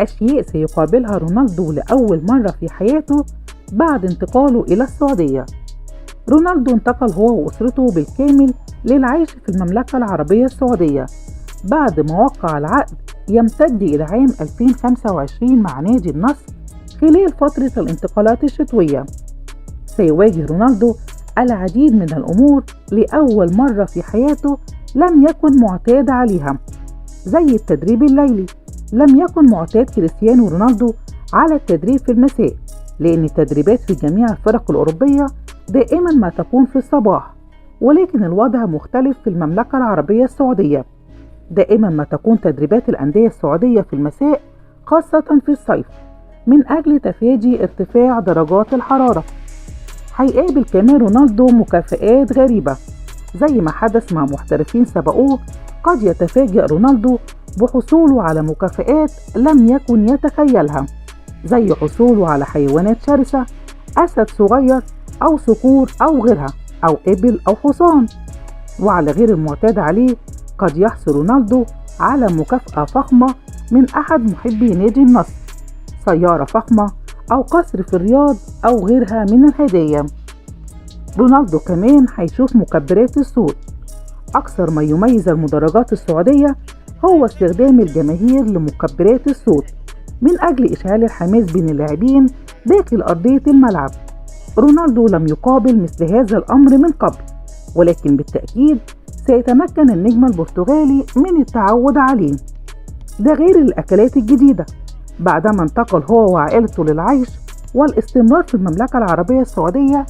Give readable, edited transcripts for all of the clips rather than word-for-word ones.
أشياء سيقابلها رونالدو لأول مرة في حياته بعد انتقاله إلى السعودية. رونالدو انتقل هو وأسرته بالكامل للعيش في المملكة العربية السعودية بعد ما وقع العقد يمتد إلى عام 2025 مع نادي النصر. خلال فترة الانتقالات الشتوية سيواجه رونالدو العديد من الأمور لأول مرة في حياته لم يكن معتاد عليها، زي التدريب الليلي. لم يكن معتاد كريستيانو رونالدو على التدريب في المساء، لأن التدريبات في جميع الفرق الأوروبية دائما ما تكون في الصباح، ولكن الوضع مختلف في المملكة العربية السعودية. دائما ما تكون تدريبات الأندية السعودية في المساء، خاصة في الصيف، من أجل تفادي ارتفاع درجات الحرارة. هيقابل كمان رونالدو مكافآت غريبة زي ما حدث مع محترفين سبقوه. قد يتفاجأ رونالدو بحصوله على مكافآت لم يكن يتخيلها، زي حصوله على حيوانات شرسة، أسد صغير أو صقور أو غيرها، أو إبل أو حصان. وعلى غير المعتاد عليه، قد يحصل رونالدو على مكافأة فخمة من أحد محبي نادي النصر، سيارة فخمة أو قصر في الرياض أو غيرها من الهدايا. رونالدو كمان هيشوف مكبرات الصوت. أكثر ما يميز المدرجات السعودية هو استخدام الجماهير لمكبرات الصوت من أجل إشعال الحماس بين اللاعبين داخل أرضية الملعب. رونالدو لم يقابل مثل هذا الأمر من قبل، ولكن بالتأكيد سيتمكن النجم البرتغالي من التعود عليه. ده غير الأكلات الجديدة. بعدما انتقل هو وعائلته للعيش والاستمرار في المملكة العربية السعودية،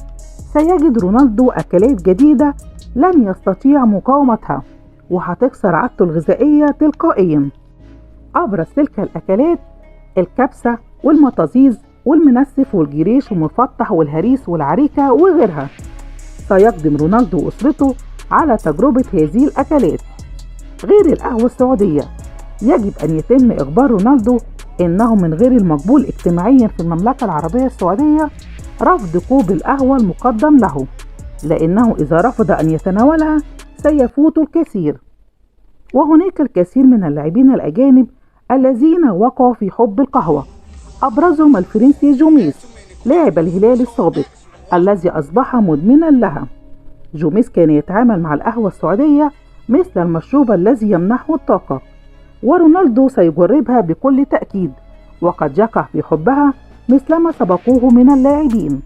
سيجد رونالدو أكلات جديدة لن يستطيع مقاومتها، وهتكسر عادته الغذائية تلقائيا. أبرز تلك الأكلات الكبسة والمطازيز والمنسف والجريش والمفتح والهريس والعريكة وغيرها. سيقدم رونالدو وأسرته على تجربة هذه الأكلات. غير القهوة السعودية، يجب أن يتم إخبار رونالدو إنه من غير المقبول اجتماعيا في المملكة العربية السعودية رفض كوب القهوة المقدم له، لأنه إذا رفض أن يتناولها سيفوت الكثير. وهناك الكثير من اللاعبين الأجانب الذين وقعوا في حب القهوة، أبرزهم الفرنسي جوميز لاعب الهلال السابق الذي أصبح مدمنا لها. جوميز كان يتعامل مع القهوة السعودية مثل المشروب الذي يمنحه الطاقة، ورونالدو سيجربها بكل تأكيد، وقد يقع في حبها مثلما سبقوه من اللاعبين.